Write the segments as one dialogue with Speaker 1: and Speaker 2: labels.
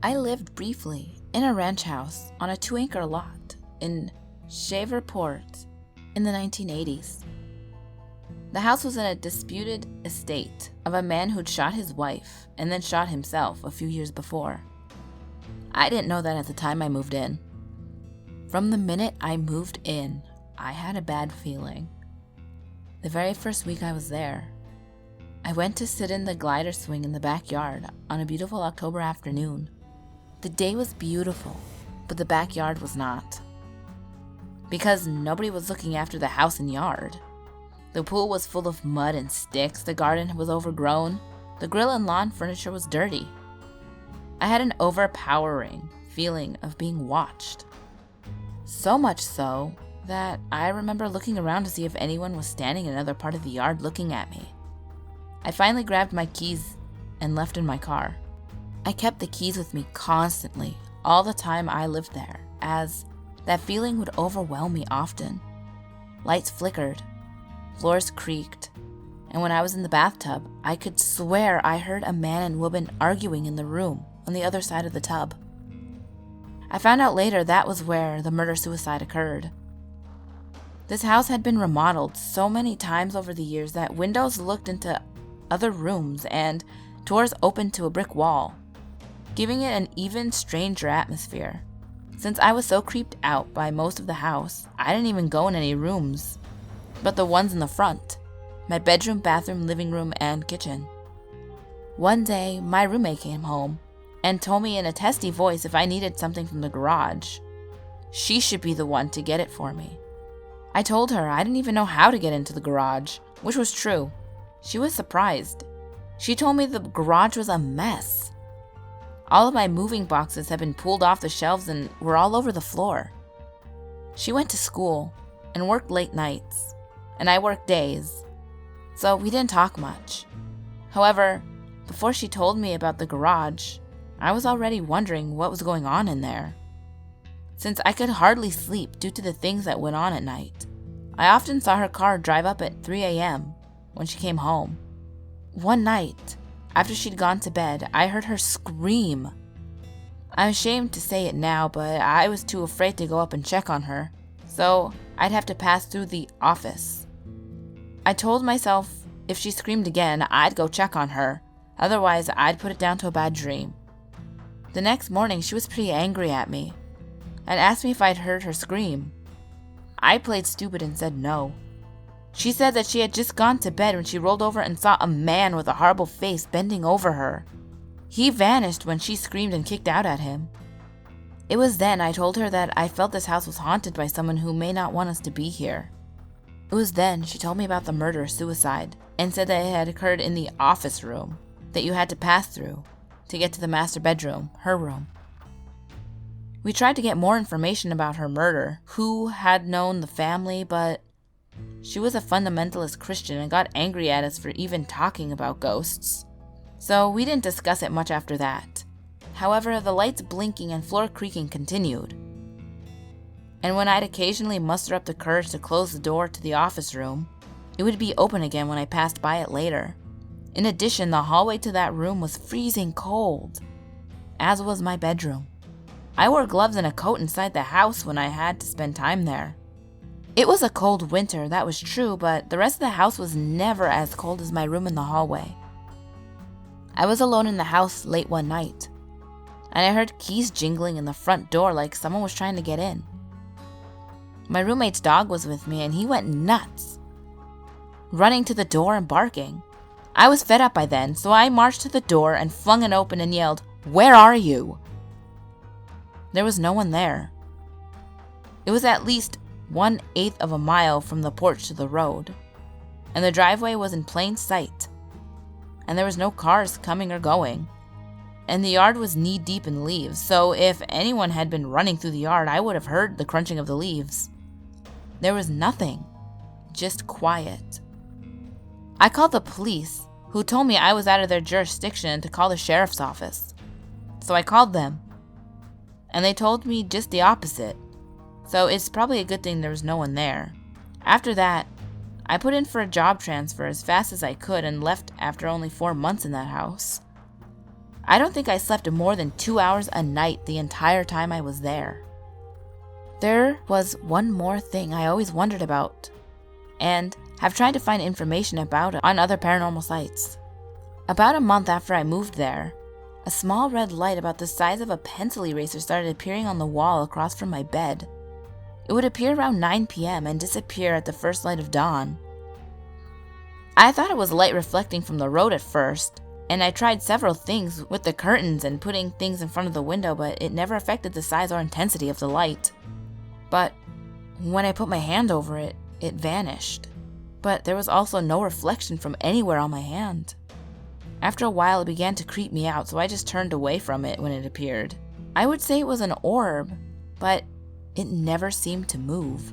Speaker 1: I lived briefly in a ranch house on a 2-acre lot in Shreveport in the 1980s. The house was in a disputed estate of a man who'd shot his wife and then shot himself a few years before. I didn't know that at the time I moved in. From the minute I moved in, I had a bad feeling. The very first week I was there, I went to sit in the glider swing in the backyard on a beautiful October afternoon. The day was beautiful, but the backyard was not. Because nobody was looking after the house and yard. The pool was full of mud and sticks, the garden was overgrown, the grill and lawn furniture was dirty. I had an overpowering feeling of being watched. So much so that I remember looking around to see if anyone was standing in another part of the yard looking at me. I finally grabbed my keys and left in my car. I kept the keys with me constantly, all the time I lived there, as that feeling would overwhelm me often. Lights flickered, floors creaked, and when I was in the bathtub, I could swear I heard a man and woman arguing in the room on the other side of the tub. I found out later that was where the murder-suicide occurred. This house had been remodeled so many times over the years that windows looked into other rooms and doors opened to a brick wall, giving it an even stranger atmosphere. Since I was so creeped out by most of the house, I didn't even go in any rooms, but the ones in the front, my bedroom, bathroom, living room, and kitchen. One day, my roommate came home and told me in a testy voice if I needed something from the garage, she should be the one to get it for me. I told her I didn't even know how to get into the garage, which was true. She was surprised. She told me the garage was a mess. All of my moving boxes had been pulled off the shelves and were all over the floor. She went to school and worked late nights, and I worked days, so we didn't talk much. However, before she told me about the garage, I was already wondering what was going on in there. Since I could hardly sleep due to the things that went on at night, I often saw her car drive up at 3 a.m. when she came home. One night, after she'd gone to bed, I heard her scream. I'm ashamed to say it now, but I was too afraid to go up and check on her, so I'd have to pass through the office. I told myself if she screamed again, I'd go check on her, otherwise I'd put it down to a bad dream. The next morning, she was pretty angry at me and asked me if I'd heard her scream. I played stupid and said no. She said that she had just gone to bed when she rolled over and saw a man with a horrible face bending over her. He vanished when she screamed and kicked out at him. It was then I told her that I felt this house was haunted by someone who may not want us to be here. It was then she told me about the murder-suicide and said that it had occurred in the office room that you had to pass through to get to the master bedroom, her room. We tried to get more information about her murder, who had known the family, but she was a fundamentalist Christian and got angry at us for even talking about ghosts. So we didn't discuss it much after that. However, the lights blinking and floor creaking continued. And when I'd occasionally muster up the courage to close the door to the office room, it would be open again when I passed by it later. In addition, the hallway to that room was freezing cold, as was my bedroom. I wore gloves and a coat inside the house when I had to spend time there. It was a cold winter, that was true, but the rest of the house was never as cold as my room in the hallway. I was alone in the house late one night, and I heard keys jingling in the front door like someone was trying to get in. My roommate's dog was with me, and he went nuts, running to the door and barking. I was fed up by then, so I marched to the door and flung it open and yelled, "Where are you?" There was no one there. It was at least 1/8 of a mile from the porch to the road, and the driveway was in plain sight, and there was no cars coming or going, and the yard was knee-deep in leaves, so if anyone had been running through the yard, I would have heard the crunching of the leaves. There was nothing, just quiet. I called the police, who told me I was out of their jurisdiction and to call the sheriff's office. So I called them, and they told me just the opposite. So it's probably a good thing there was no one there. After that, I put in for a job transfer as fast as I could and left after only 4 months in that house. I don't think I slept more than 2 hours a night the entire time I was there. There was one more thing I always wondered about, and have tried to find information about it on other paranormal sites. About a month after I moved there, a small red light about the size of a pencil eraser started appearing on the wall across from my bed. It would appear around 9 p.m. and disappear at the first light of dawn. I thought it was light reflecting from the road at first, and I tried several things with the curtains and putting things in front of the window, but it never affected the size or intensity of the light. But when I put my hand over it, it vanished. But there was also no reflection from anywhere on my hand. After a while, it began to creep me out, so I just turned away from it when it appeared. I would say it was an orb, but it never seemed to move.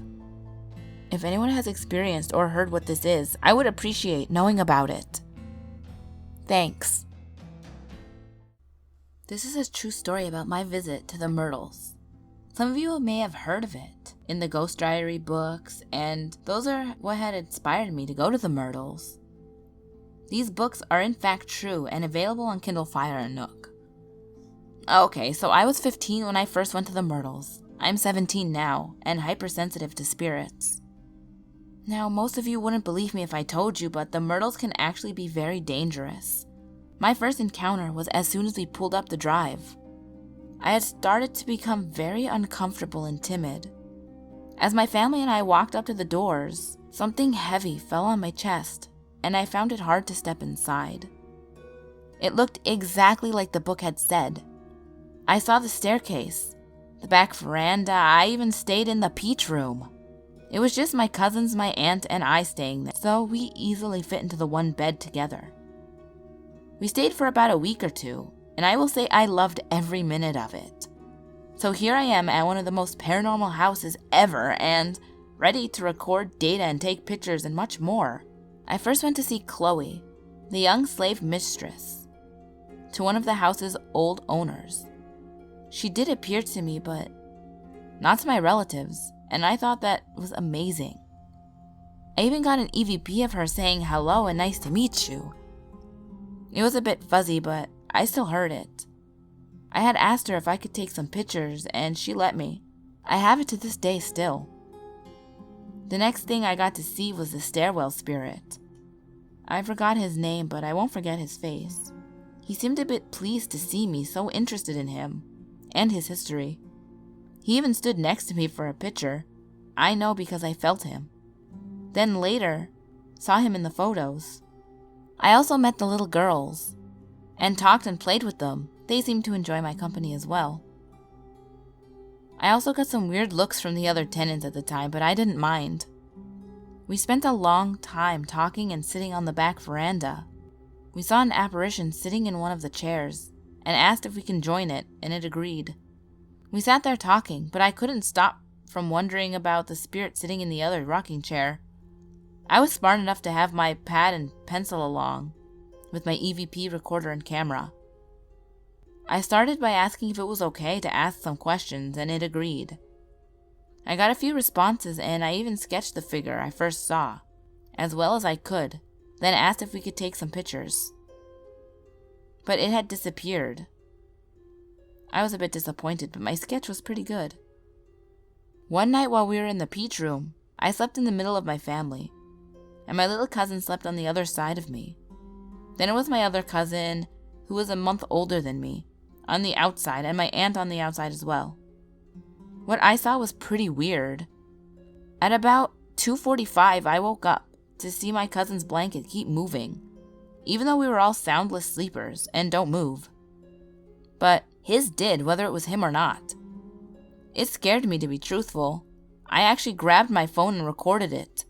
Speaker 1: If anyone has experienced or heard what this is, I would appreciate knowing about it. Thanks. This is a true story about my visit to the Myrtles. Some of you may have heard of it in the Ghost Diary books, and those are what had inspired me to go to the Myrtles. These books are in fact true and available on Kindle Fire and Nook. Okay, so I was 15 when I first went to the Myrtles. I'm 17 now, and hypersensitive to spirits. Now, most of you wouldn't believe me if I told you, but the Myrtles can actually be very dangerous. My first encounter was as soon as we pulled up the drive. I had started to become very uncomfortable and timid. As my family and I walked up to the doors, something heavy fell on my chest, and I found it hard to step inside. It looked exactly like the book had said. I saw the staircase, the back veranda. I even stayed in the peach room. It was just my cousins, my aunt, and I staying there, so we easily fit into the one bed together. We stayed for about a week or two, and I will say I loved every minute of it. So here I am at one of the most paranormal houses ever, and ready to record data and take pictures and much more. I first went to see Chloe, the young slave mistress, to one of the house's old owners. She did appear to me, but not to my relatives, and I thought that was amazing. I even got an EVP of her saying hello and nice to meet you. It was a bit fuzzy, but I still heard it. I had asked her if I could take some pictures, and she let me. I have it to this day still. The next thing I got to see was the stairwell spirit. I forgot his name, but I won't forget his face. He seemed a bit pleased to see me, so interested in him, and his history. He even stood next to me for a picture. I know because I felt him. Then later, saw him in the photos. I also met the little girls, and talked and played with them. They seemed to enjoy my company as well. I also got some weird looks from the other tenants at the time, but I didn't mind. We spent a long time talking and sitting on the back veranda. We saw an apparition sitting in one of the chairs, and asked if we can join it, and it agreed. We sat there talking, but I couldn't stop from wondering about the spirit sitting in the other rocking chair. I was smart enough to have my pad and pencil along, with my EVP recorder and camera. I started by asking if it was okay to ask some questions, and it agreed. I got a few responses, and I even sketched the figure I first saw, as well as I could, then asked if we could take some pictures. But it had disappeared. I was a bit disappointed, but my sketch was pretty good. One night while we were in the peach room, I slept in the middle of my family, and my little cousin slept on the other side of me. Then it was my other cousin, who was a month older than me, on the outside, and my aunt on the outside as well. What I saw was pretty weird. At about 2:45, I woke up to see my cousin's blanket keep moving, even though we were all soundless sleepers and don't move. But his did, whether it was him or not. It scared me, to be truthful. I actually grabbed my phone and recorded it.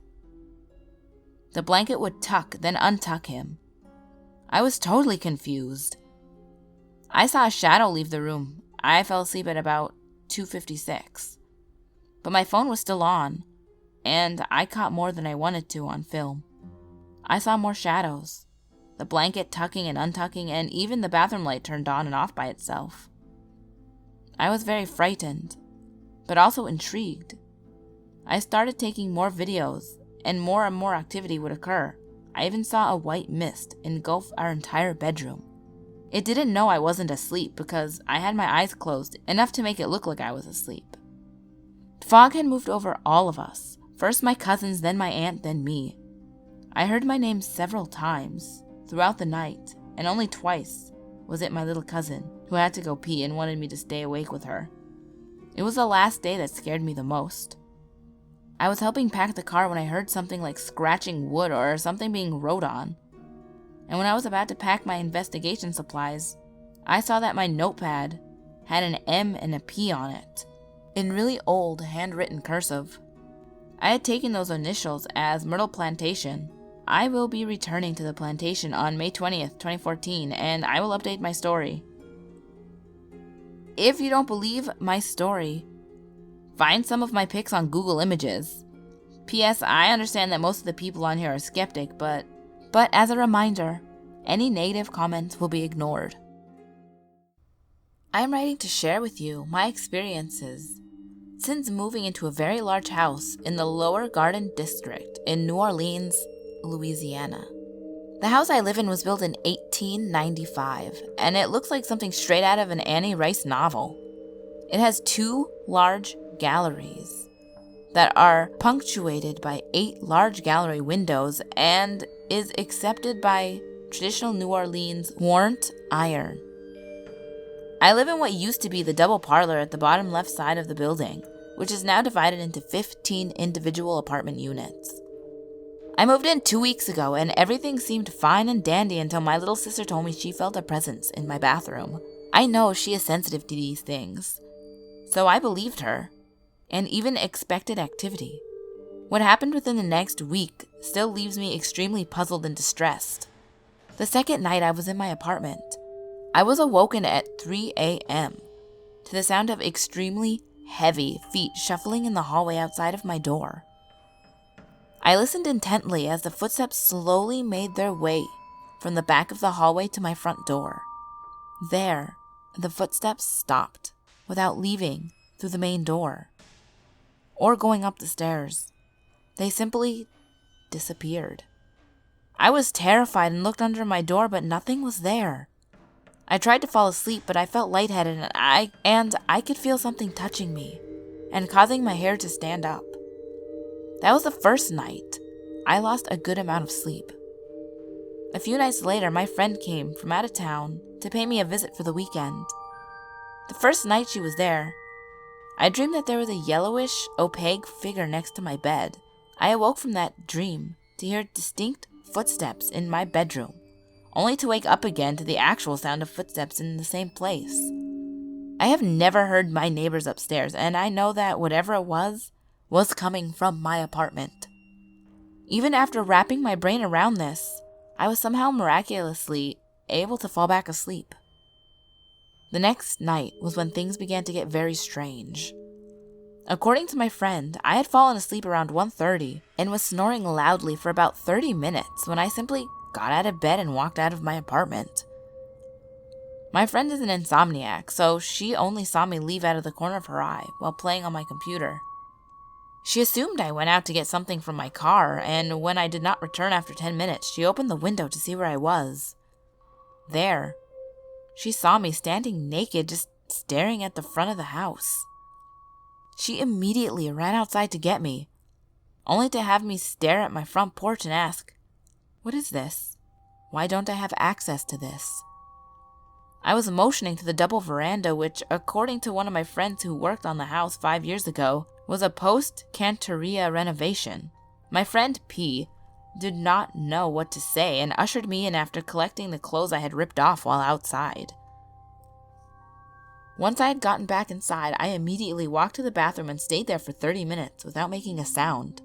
Speaker 1: The blanket would tuck, then untuck him. I was totally confused. I saw a shadow leave the room. I fell asleep at about 2:56. But my phone was still on, and I caught more than I wanted to on film. I saw more shadows, the blanket tucking and untucking, and even the bathroom light turned on and off by itself. I was very frightened, but also intrigued. I started taking more videos, and more activity would occur. I even saw a white mist engulf our entire bedroom. It didn't know I wasn't asleep because I had my eyes closed enough to make it look like I was asleep. Fog had moved over all of us. First my cousins, then my aunt, then me. I heard my name several times throughout the night, and only twice was it my little cousin who had to go pee and wanted me to stay awake with her. It was the last day that scared me the most. I was helping pack the car when I heard something like scratching wood or something being wrote on. And when I was about to pack my investigation supplies, I saw that my notepad had an M and a P on it, in really old handwritten cursive. I had taken those initials as Myrtle Plantation. I will be returning to the plantation on May 20th, 2014, and I will update my story. If you don't believe my story, find some of my pics on Google Images. P.S. I understand that most of the people on here are skeptic, but as a reminder, any negative comments will be ignored. I am writing to share with you my experiences since moving into a very large house in the Lower Garden District in New Orleans, Louisiana. The house I live in was built in 1895, and it looks like something straight out of an Annie Rice novel. It has 2 large galleries that are punctuated by 8 large gallery windows and is accepted by traditional New Orleans warrant iron. I live in what used to be the double parlor at the bottom left side of the building, which is now divided into 15 individual apartment units. I moved in 2 weeks ago and everything seemed fine and dandy until my little sister told me she felt a presence in my bathroom. I know she is sensitive to these things, so I believed her, and even expected activity. What happened within the next week still leaves me extremely puzzled and distressed. The second night I was in my apartment, I was awoken at 3 a.m. to the sound of extremely heavy feet shuffling in the hallway outside of my door. I listened intently as the footsteps slowly made their way from the back of the hallway to my front door. There, the footsteps stopped without leaving through the main door or going up the stairs. They simply disappeared. I was terrified and looked under my door, but nothing was there. I tried to fall asleep, but I felt lightheaded and I could feel something touching me and causing my hair to stand up. That was the first night. I lost a good amount of sleep. A few nights later, my friend came from out of town to pay me a visit for the weekend. The first night she was there, I dreamed that there was a yellowish, opaque figure next to my bed. I awoke from that dream to hear distinct footsteps in my bedroom, only to wake up again to the actual sound of footsteps in the same place. I have never heard my neighbors upstairs, and I know that whatever it was coming from my apartment. Even after wrapping my brain around this, I was somehow miraculously able to fall back asleep. The next night was when things began to get very strange. According to my friend, I had fallen asleep around 1:30 and was snoring loudly for about 30 minutes when I simply got out of bed and walked out of my apartment. My friend is an insomniac, so she only saw me leave out of the corner of her eye while playing on my computer. She assumed I went out to get something from my car, and when I did not return after 10 minutes, she opened the window to see where I was. There, she saw me standing naked, just staring at the front of the house. She immediately ran outside to get me, only to have me stare at my front porch and ask, "What is this? Why don't I have access to this?" I was motioning to the double veranda, which, according to one of my friends who worked on the house 5 years ago, was a post-Canteria renovation. My friend P did not know what to say and ushered me in after collecting the clothes I had ripped off while outside. Once I had gotten back inside, I immediately walked to the bathroom and stayed there for 30 minutes without making a sound.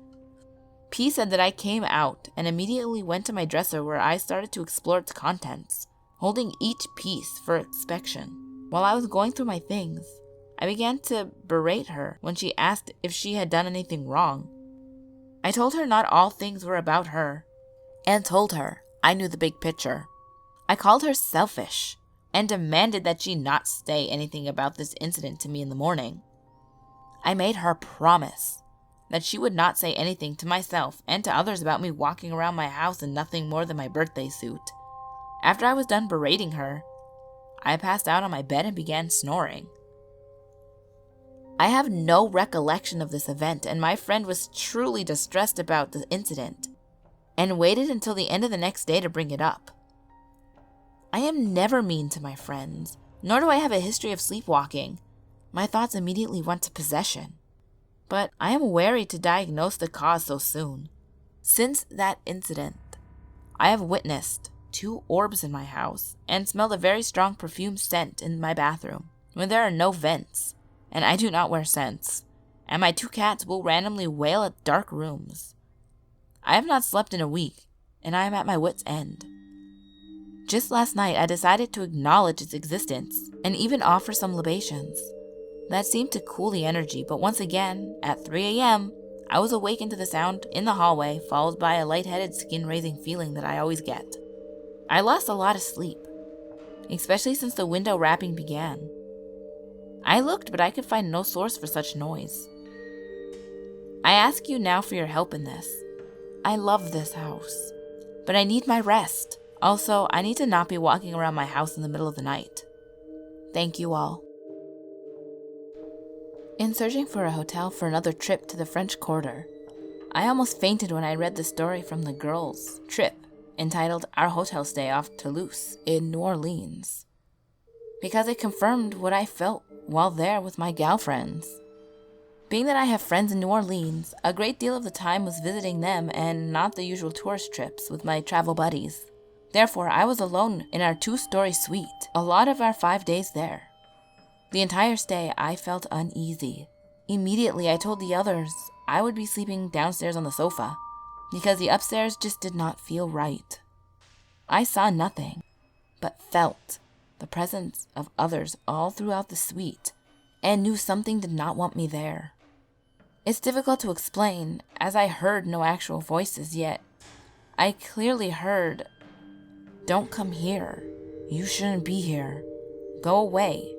Speaker 1: P said that I came out and immediately went to my dresser where I started to explore its contents, holding each piece for inspection. While I was going through my things, I began to berate her when she asked if she had done anything wrong. I told her not all things were about her, and told her I knew the big picture. I called her selfish and demanded that she not say anything about this incident to me in the morning. I made her promise that she would not say anything to myself and to others about me walking around my house in nothing more than my birthday suit. After I was done berating her, I passed out on my bed and began snoring. I have no recollection of this event, and my friend was truly distressed about the incident and waited until the end of the next day to bring it up. I am never mean to my friends, nor do I have a history of sleepwalking. My thoughts immediately went to possession, but I am wary to diagnose the cause so soon. Since that incident, I have witnessed 2 orbs in my house and smelled a very strong perfume scent in my bathroom when there are no vents, and I do not wear scents, and my 2 cats will randomly wail at dark rooms. I have not slept in a week, and I am at my wit's end. Just last night, I decided to acknowledge its existence and even offer some libations. That seemed to cool the energy, but once again, at 3 a.m., I was awakened to the sound in the hallway, followed by a lightheaded, skin-raising feeling that I always get. I lost a lot of sleep, especially since the window wrapping began. I looked, but I could find no source for such noise. I ask you now for your help in this. I love this house, but I need my rest. Also, I need to not be walking around my house in the middle of the night. Thank you all. In searching for a hotel for another trip to the French Quarter, I almost fainted when I read the story from the girls' trip entitled Our Hotel Stay Off Toulouse in New Orleans, because it confirmed what I felt while there with my gal friends. Being that I have friends in New Orleans, a great deal of the time was visiting them and not the usual tourist trips with my travel buddies. Therefore, I was alone in our 2-story suite a lot of our 5 days there. The entire stay, I felt uneasy. Immediately, I told the others I would be sleeping downstairs on the sofa, because the upstairs just did not feel right. I saw nothing, but felt the presence of others all throughout the suite, and knew something did not want me there. It's difficult to explain, as I heard no actual voices, yet I clearly heard, "Don't come here. You shouldn't be here. Go away.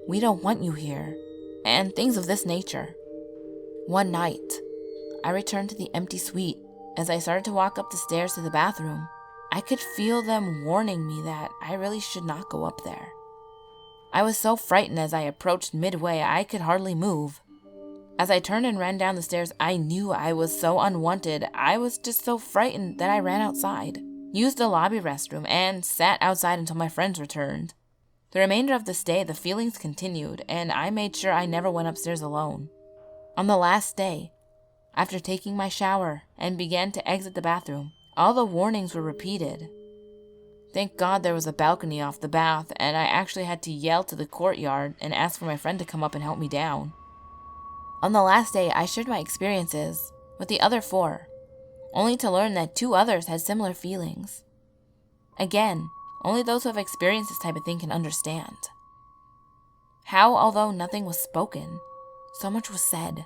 Speaker 1: We don't want you here," and things of this nature. One night, I returned to the empty suite. As I started to walk up the stairs to the bathroom, I could feel them warning me that I really should not go up there. I was so frightened as I approached midway I could hardly move. As I turned and ran down the stairs, I knew I was so unwanted. I was just so frightened that I ran outside, used the lobby restroom, and sat outside until my friends returned. The remainder of the stay, the feelings continued, and I made sure I never went upstairs alone. On the last day, after taking my shower and began to exit the bathroom, all the warnings were repeated. Thank God there was a balcony off the bath, and I actually had to yell to the courtyard and ask for my friend to come up and help me down. On the last day, I shared my experiences with the other 4, only to learn that 2 others had similar feelings. Again, only those who have experienced this type of thing can understand. How, although nothing was spoken, so much was said.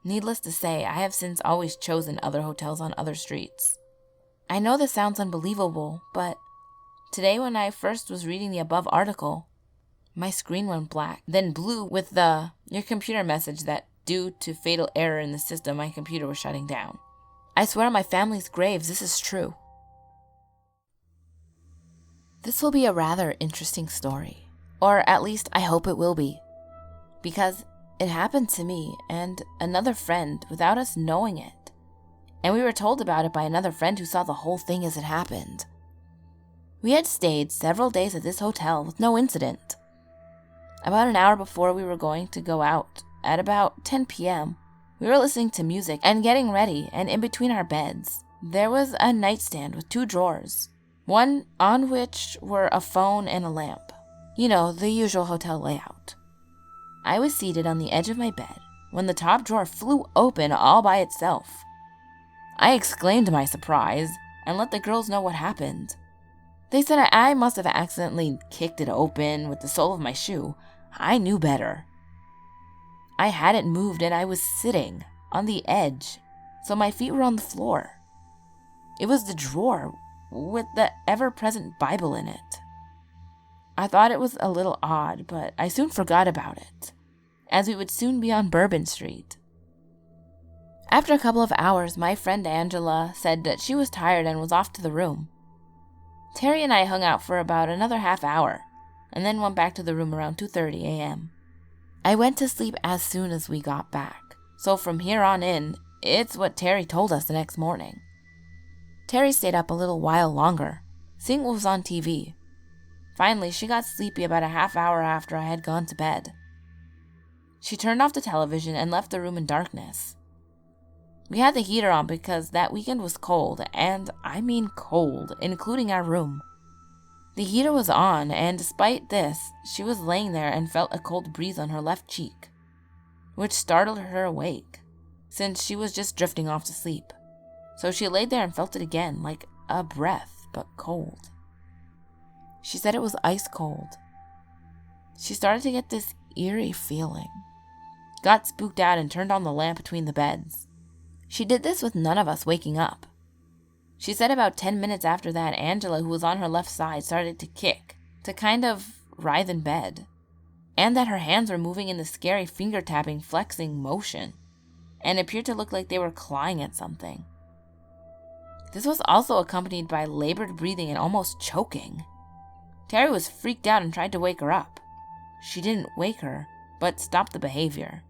Speaker 1: Needless to say, I have since always chosen other hotels on other streets. I know this sounds unbelievable, but today when I first was reading the above article, my screen went black, then blue with the "your computer" message that due to fatal error in the system, my computer was shutting down. I swear on my family's graves, this is true. This will be a rather interesting story, or at least I hope it will be, because it happened to me and another friend without us knowing it, and we were told about it by another friend who saw the whole thing as it happened. We had stayed several days at this hotel with no incident. About an hour before we were going to go out, at about 10 p.m., we were listening to music and getting ready, and in between our beds, there was a nightstand with 2 drawers, one on which were a phone and a lamp. You know, the usual hotel layout. I was seated on the edge of my bed when the top drawer flew open all by itself. I exclaimed my surprise and let the girls know what happened. They said I must have accidentally kicked it open with the sole of my shoe. I knew better. I hadn't moved and I was sitting on the edge, so my feet were on the floor. It was the drawer with the ever-present Bible in it. I thought it was a little odd, but I soon forgot about it, as we would soon be on Bourbon Street. After a couple of hours, my friend Angela said that she was tired and was off to the room. Terry and I hung out for about another half hour, and then went back to the room around 2:30 a.m. I went to sleep as soon as we got back, so from here on in, it's what Terry told us the next morning. Terry stayed up a little while longer, seeing what was on TV. Finally, she got sleepy about a half hour after I had gone to bed. She turned off the television and left the room in darkness. We had the heater on because that weekend was cold, and I mean cold, including our room. The heater was on, and despite this, she was laying there and felt a cold breeze on her left cheek, which startled her awake, since she was just drifting off to sleep. So she laid there and felt it again, like a breath, but cold. She said it was ice cold. She started to get this eerie feeling, got spooked out and turned on the lamp between the beds. She did this with none of us waking up. She said about 10 minutes after that, Angela, who was on her left side, started to kick, to kind of writhe in bed, and that her hands were moving in the scary finger-tapping, flexing motion, and appeared to look like they were clawing at something. This was also accompanied by labored breathing and almost choking. Terry was freaked out and tried to wake her up. She didn't wake her, but stopped the behavior.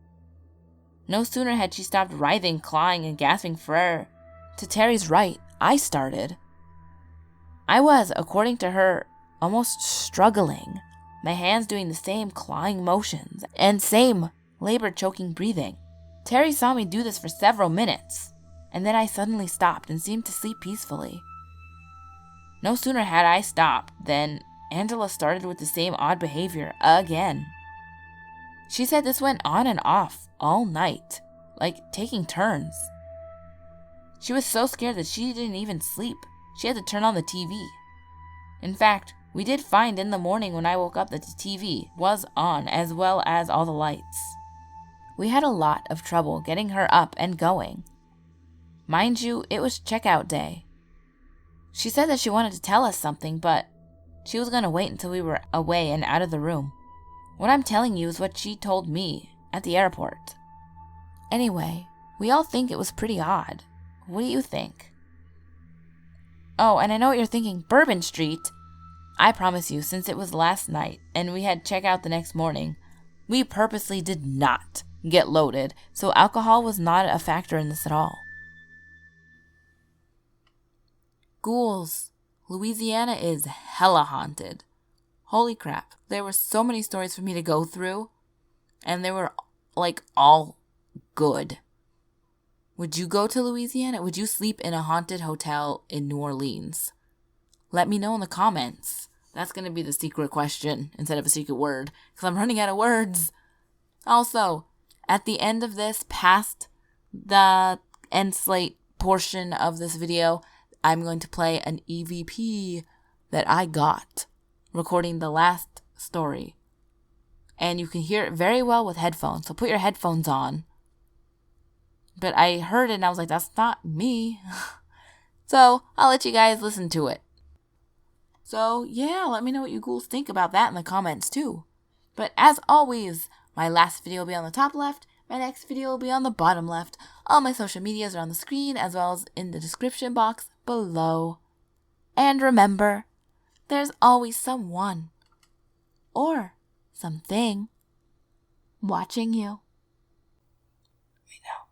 Speaker 1: No sooner had she stopped writhing, clawing, and gasping for air, to Terry's right, I started. I was, according to her, almost struggling, my hands doing the same clawing motions and same labored choking breathing. Terry saw me do this for several minutes, and then I suddenly stopped and seemed to sleep peacefully. No sooner had I stopped than Angela started with the same odd behavior again. She said this went on and off all night, like taking turns. She was so scared that she didn't even sleep. She had to turn on the TV. In fact, we did find in the morning when I woke up that the TV was on, as well as all the lights. We had a lot of trouble getting her up and going. Mind you, it was checkout day. She said that she wanted to tell us something, but she was going to wait until we were away and out of the room. What I'm telling you is what she told me at the airport. Anyway, we all think it was pretty odd. What do you think? Oh, and I know what you're thinking, Bourbon Street. I promise you, since it was last night and we had checkout the next morning, we purposely did not get loaded, so alcohol was not a factor in this at all. Ghouls. Louisiana is hella haunted. Holy crap. There were so many stories for me to go through, and they were like all good. Would you go to Louisiana? Would you sleep in a haunted hotel in New Orleans? Let me know in the comments. That's going to be the secret question instead of a secret word, because I'm running out of words. Also, at the end of this, past the end slate portion of this video, I'm going to play an EVP that I got recording the last story. And you can hear it very well with headphones, so put your headphones on. But I heard it and I was like, that's not me. So I'll let you guys listen to it. So yeah, let me know what you ghouls think about that in the comments too. But as always, my last video will be on the top left, my next video will be on the bottom left. All my social medias are on the screen as well as in the description box below. And remember, there's always someone or something watching you. I know.